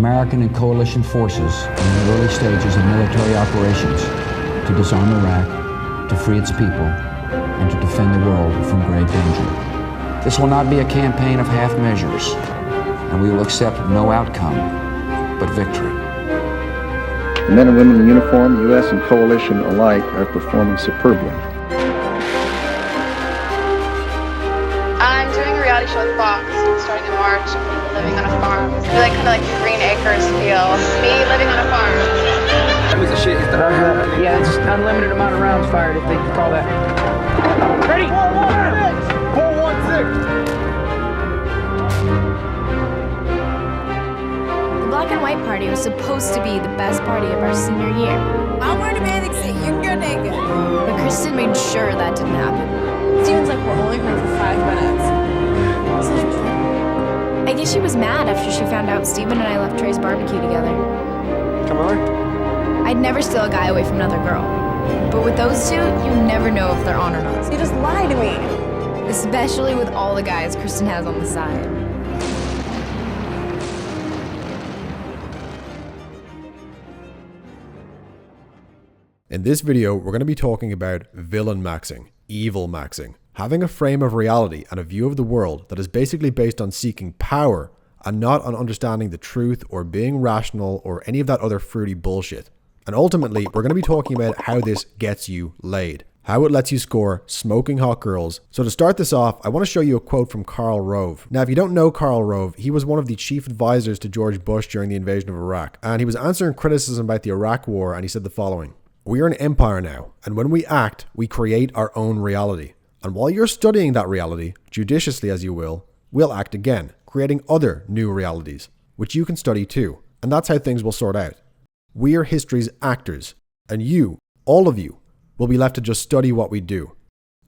American and coalition forces are in the early stages of military operations to disarm Iraq, to free its people, and to defend the world from grave danger. This will not be a campaign of half measures, and we will accept no outcome but victory. The men and women in uniform, U.S. and coalition alike, are performing superbly. I'm doing a reality show with Fox starting in March. Living on a farm. It's kind of like Green Acres feel. Me living on a farm. That was the shit. Yeah, it's just unlimited amount of rounds fired if they can call that. Ready? 416! 416! The Black and White Party was supposed to be the best party of our senior year. I'm wearing a bathing suit. You can go naked. But Kristen made sure that didn't happen. Steven's like, we're only here for 5 minutes. I guess she was mad after she found out Steven and I left Trey's barbecue together. Come on. I'd never steal a guy away from another girl. But with those two, you never know if they're on or not. You just lied to me. Especially with all the guys Kristen has on the side. In this video, we're going to be talking about villain maxing, evil maxing, having a frame of reality and a view of the world that is basically based on seeking power and not on understanding the truth or being rational or any of that other fruity bullshit. And ultimately, we're going to be talking about how this gets you laid, how it lets you score smoking hot girls. So to start this off, I want to show you a quote from Karl Rove. Now, if you don't know Karl Rove, he was one of the chief advisors to George Bush during the invasion of Iraq. And he was answering criticism about the Iraq War, and he said the following: "We are an empire now, and when we act, we create our own reality. And while you're studying that reality, judiciously as you will, we'll act again, creating other new realities, which you can study too. And that's how things will sort out. We are history's actors, and you, all of you, will be left to just study what we do."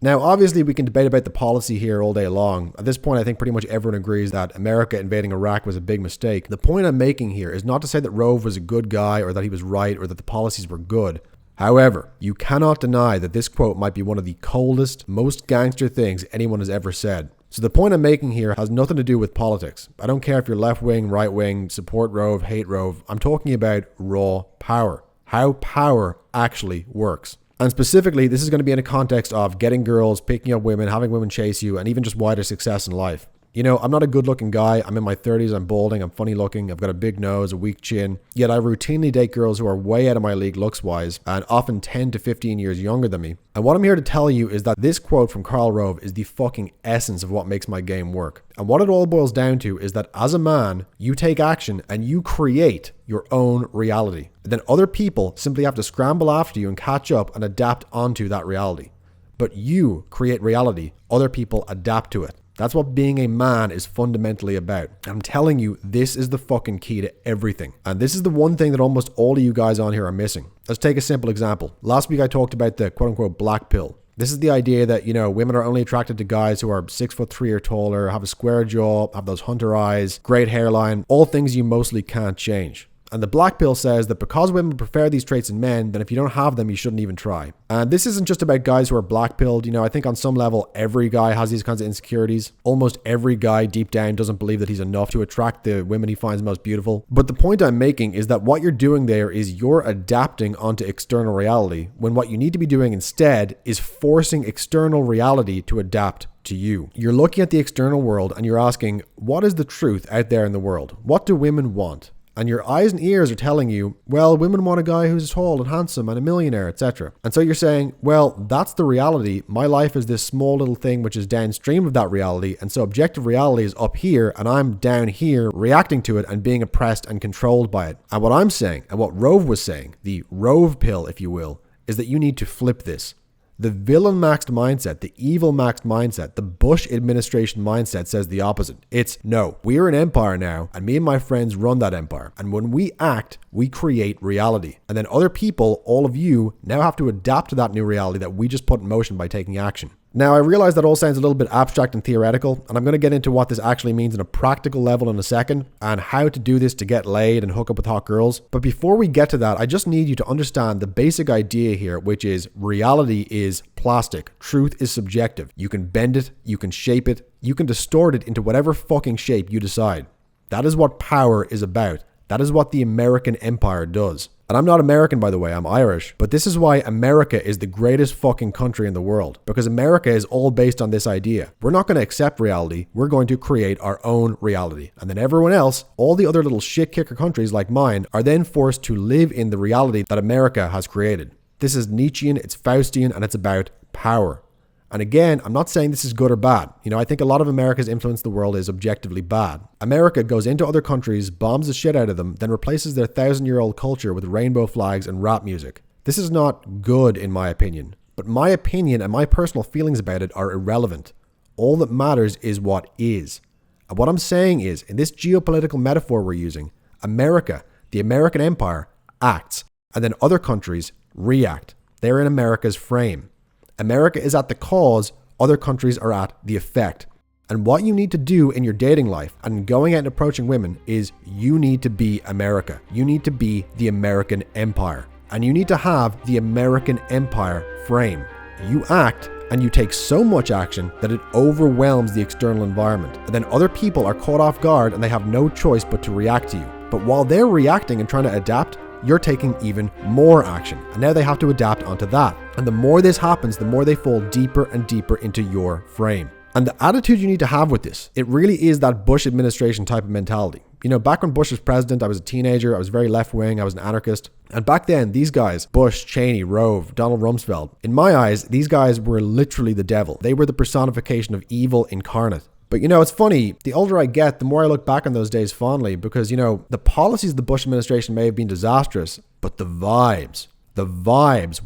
Now, obviously, we can debate about the policy here all day long. At this point, I think pretty much everyone agrees that America invading Iraq was a big mistake. The point I'm making here is not to say that Rove was a good guy or that he was right or that the policies were good. However, you cannot deny that this quote might be one of the coldest, most gangster things anyone has ever said. So the point I'm making here has nothing to do with politics. I don't care if you're left-wing, right-wing, support Rove, hate Rove. I'm talking about raw power. How power actually works. And specifically, this is going to be in a context of getting girls, picking up women, having women chase you, and even just wider success in life. You know, I'm not a good-looking guy. I'm in my 30s. I'm balding. I'm funny-looking. I've got a big nose, a weak chin. Yet I routinely date girls who are way out of my league looks-wise and often 10 to 15 years younger than me. And what I'm here to tell you is that this quote from Karl Rove is the fucking essence of what makes my game work. And what it all boils down to is that as a man, you take action and you create your own reality. And then other people simply have to scramble after you and catch up and adapt onto that reality. But you create reality. Other people adapt to it. That's what being a man is fundamentally about. I'm telling you, this is the fucking key to everything. And this is the one thing that almost all of you guys on here are missing. Let's take a simple example. Last week I talked about the quote-unquote black pill. This is the idea that, you know, women are only attracted to guys who are 6'3" or taller, have a square jaw, have those hunter eyes, great hairline, all things you mostly can't change. And the black pill says that because women prefer these traits in men, then if you don't have them, you shouldn't even try. And this isn't just about guys who are black pilled. You know, I think on some level, every guy has these kinds of insecurities. Almost every guy deep down doesn't believe that he's enough to attract the women he finds most beautiful. But the point I'm making is that what you're doing there is you're adapting onto external reality, when what you need to be doing instead is forcing external reality to adapt to you. You're looking at the external world and you're asking, what is the truth out there in the world? What do women want? And your eyes and ears are telling you, well, women want a guy who's tall and handsome and a millionaire, etc. And so you're saying, well, that's the reality. My life is this small little thing which is downstream of that reality. And so objective reality is up here and I'm down here reacting to it and being oppressed and controlled by it. And what I'm saying, and what Rove was saying, the Rove pill, if you will, is that you need to flip this. The villain maxed mindset, the evil maxed mindset, the Bush administration mindset says the opposite. It's, no, we're an empire now, and me and my friends run that empire. And when we act, we create reality. And then other people, all of you, now have to adapt to that new reality that we just put in motion by taking action. Now, I realize that all sounds a little bit abstract and theoretical, and I'm going to get into what this actually means on a practical level in a second, and how to do this to get laid and hook up with hot girls. But before we get to that, I just need you to understand the basic idea here, which is reality is plastic. Truth is subjective. You can bend it, you can shape it, you can distort it into whatever fucking shape you decide. That is what power is about. That is what the American empire does. And I'm not American, by the way, I'm Irish. But this is why America is the greatest fucking country in the world. Because America is all based on this idea. We're not going to accept reality. We're going to create our own reality. And then everyone else, all the other little shit kicker countries like mine, are then forced to live in the reality that America has created. This is Nietzschean, it's Faustian, and it's about power. And again, I'm not saying this is good or bad. I think a lot of America's influence in the world is objectively bad. America goes into other countries, bombs the shit out of them, then replaces their 1,000-year-old culture with rainbow flags and rap music. This is not good in my opinion. But my opinion and my personal feelings about it are irrelevant. All that matters is what is. And what I'm saying is, in this geopolitical metaphor we're using, America, the American empire, acts, and then other countries react. They're in America's frame. America is at the cause, other countries are at the effect. And what you need to do in your dating life and going out and approaching women is you need to be America. You need to be the American empire. And you need to have the American empire frame. You act and you take so much action that it overwhelms the external environment. And then other people are caught off guard and they have no choice but to react to you. But while they're reacting and trying to adapt, you're taking even more action. And now they have to adapt onto that. And the more this happens, the more they fall deeper and deeper into your frame. And the attitude you need to have with this, it really is that Bush administration type of mentality. Back when Bush was president, I was a teenager, I was very left-wing, I was an anarchist. And back then, these guys, Bush, Cheney, Rove, Donald Rumsfeld, in my eyes, these guys were literally the devil. They were the personification of evil incarnate. But it's funny, the older I get, the more I look back on those days fondly because, the policies of the Bush administration may have been disastrous, but the vibes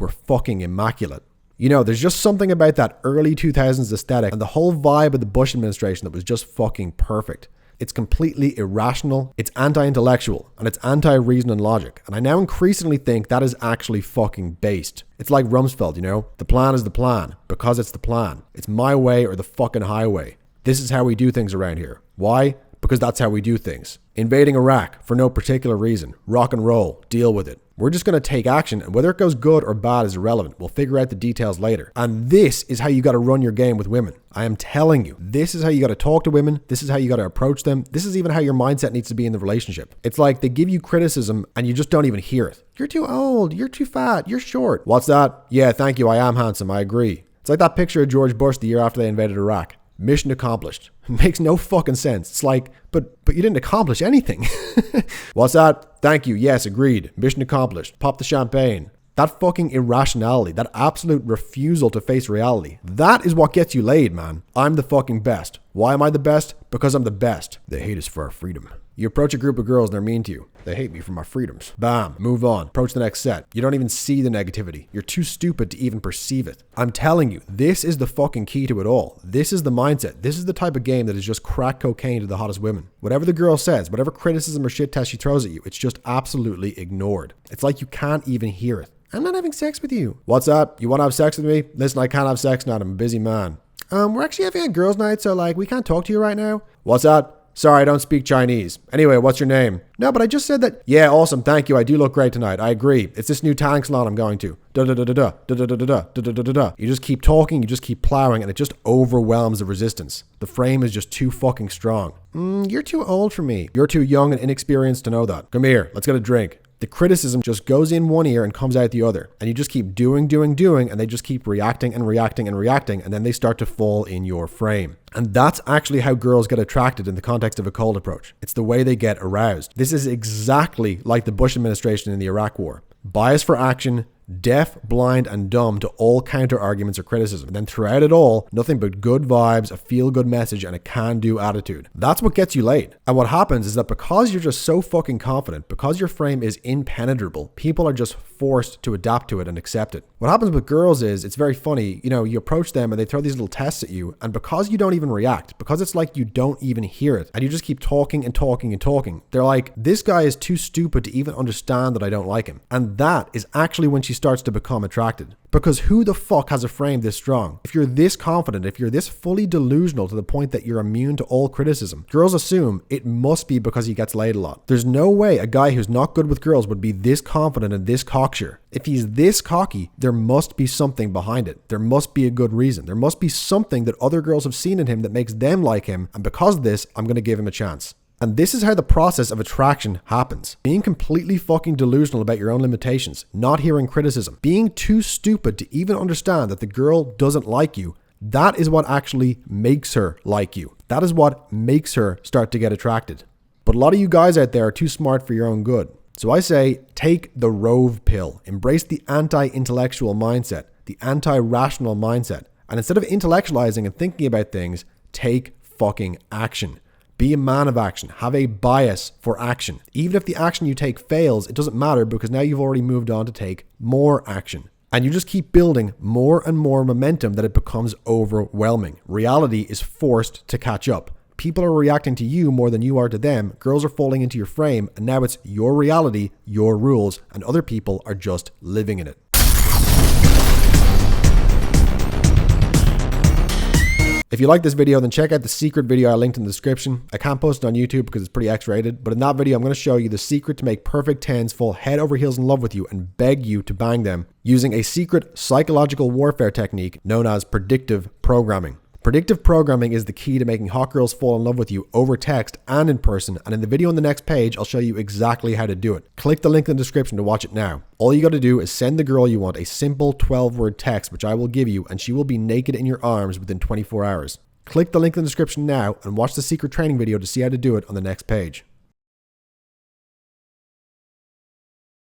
were fucking immaculate. There's just something about that early 2000s aesthetic and the whole vibe of the Bush administration that was just fucking perfect. It's completely irrational, it's anti-intellectual, and it's anti-reason and logic. And I now increasingly think that is actually fucking based. It's like Rumsfeld, the plan is the plan, because it's the plan. It's my way or the fucking highway. This is how we do things around here. Why? Because that's how we do things. Invading Iraq for no particular reason. Rock and roll. Deal with it. We're just going to take action, and whether it goes good or bad is irrelevant. We'll figure out the details later. And this is how you got to run your game with women. I am telling you, this is how you got to talk to women. This is how you got to approach them. This is even how your mindset needs to be in the relationship. It's like they give you criticism and you just don't even hear it. You're too old. You're too fat. You're short. What's that? Yeah, thank you. I am handsome. I agree. It's like that picture of George Bush the year after they invaded Iraq. Mission accomplished. Makes no fucking sense. It's like, but you didn't accomplish anything. What's that? Thank you. Yes, agreed. Mission accomplished. Pop the champagne. That fucking irrationality, that absolute refusal to face reality, that is what gets you laid, man. I'm the fucking best. Why am I the best? Because I'm the best. They hate us for our freedom. You approach a group of girls and they're mean to you. They hate me for my freedoms. Bam, move on. Approach the next set. You don't even see the negativity. You're too stupid to even perceive it. I'm telling you, this is the fucking key to it all. This is the mindset. This is the type of game that is just crack cocaine to the hottest women. Whatever the girl says, whatever criticism or shit test she throws at you, it's just absolutely ignored. It's like you can't even hear it. I'm not having sex with you. What's that? You want to have sex with me? Listen, I can't have sex now. I'm a busy man. We're actually having a girls' night, so we can't talk to you right now. What's that? Sorry, I don't speak Chinese. Anyway, what's your name? No, but I just said that. Yeah, awesome. Thank you. I do look great tonight. I agree. It's this new tank salon I'm going to. You just keep talking, you just keep plowing, and it just overwhelms the resistance. The frame is just too fucking strong. You're too old for me. You're too young and inexperienced to know that. Come here. Let's get a drink. The criticism just goes in one ear and comes out the other. And you just keep doing, and they just keep reacting, and then they start to fall in your frame. And that's actually how girls get attracted in the context of a cold approach. It's the way they get aroused. This is exactly like the Bush administration in the Iraq War. Bias for action, deaf, blind, and dumb to all counter arguments or criticism. And then throughout it all, nothing but good vibes, a feel-good message, and a can-do attitude. That's what gets you laid. And what happens is that because you're just so fucking confident, because your frame is impenetrable, people are just forced to adapt to it and accept it. What happens with girls is, it's very funny, you approach them and they throw these little tests at you, and because you don't even react, because it's like you don't even hear it, and you just keep talking, they're like, this guy is too stupid to even understand that I don't like him. And that is actually when she starts to become attracted. Because who the fuck has a frame this strong? If you're this confident, if you're this fully delusional to the point that you're immune to all criticism, girls assume it must be because he gets laid a lot. There's no way a guy who's not good with girls would be this confident and this cocksure. If he's this cocky, there must be something behind it. There must be a good reason. There must be something that other girls have seen in him that makes them like him, and because of this, I'm going to give him a chance. And this is how the process of attraction happens. Being completely fucking delusional about your own limitations, not hearing criticism, being too stupid to even understand that the girl doesn't like you. That is what actually makes her like you. That is what makes her start to get attracted. But a lot of you guys out there are too smart for your own good. So I say, take the Rove pill. Embrace the anti-intellectual mindset, the anti-rational mindset. And instead of intellectualizing and thinking about things, take fucking action. Be a man of action. Have a bias for action. Even if the action you take fails, it doesn't matter because now you've already moved on to take more action. And you just keep building more and more momentum that it becomes overwhelming. Reality is forced to catch up. People are reacting to you more than you are to them. Girls are falling into your frame, and now it's your reality, your rules, and other people are just living in it. If you like this video, then check out the secret video I linked in the description. I can't post it on YouTube because it's pretty X-rated, but in that video I'm going to show you the secret to make perfect 10s fall head over heels in love with you and beg you to bang them using a secret psychological warfare technique known as predictive programming. Predictive programming is the key to making hot girls fall in love with you over text and in person, and in the video on the next page I'll show you exactly how to do it. Click the link in the description to watch it now. All you got to do is send the girl you want a simple 12-word text which I will give you, and she will be naked in your arms within 24 hours. Click the link in the description now and watch the secret training video to see how to do it on the next page.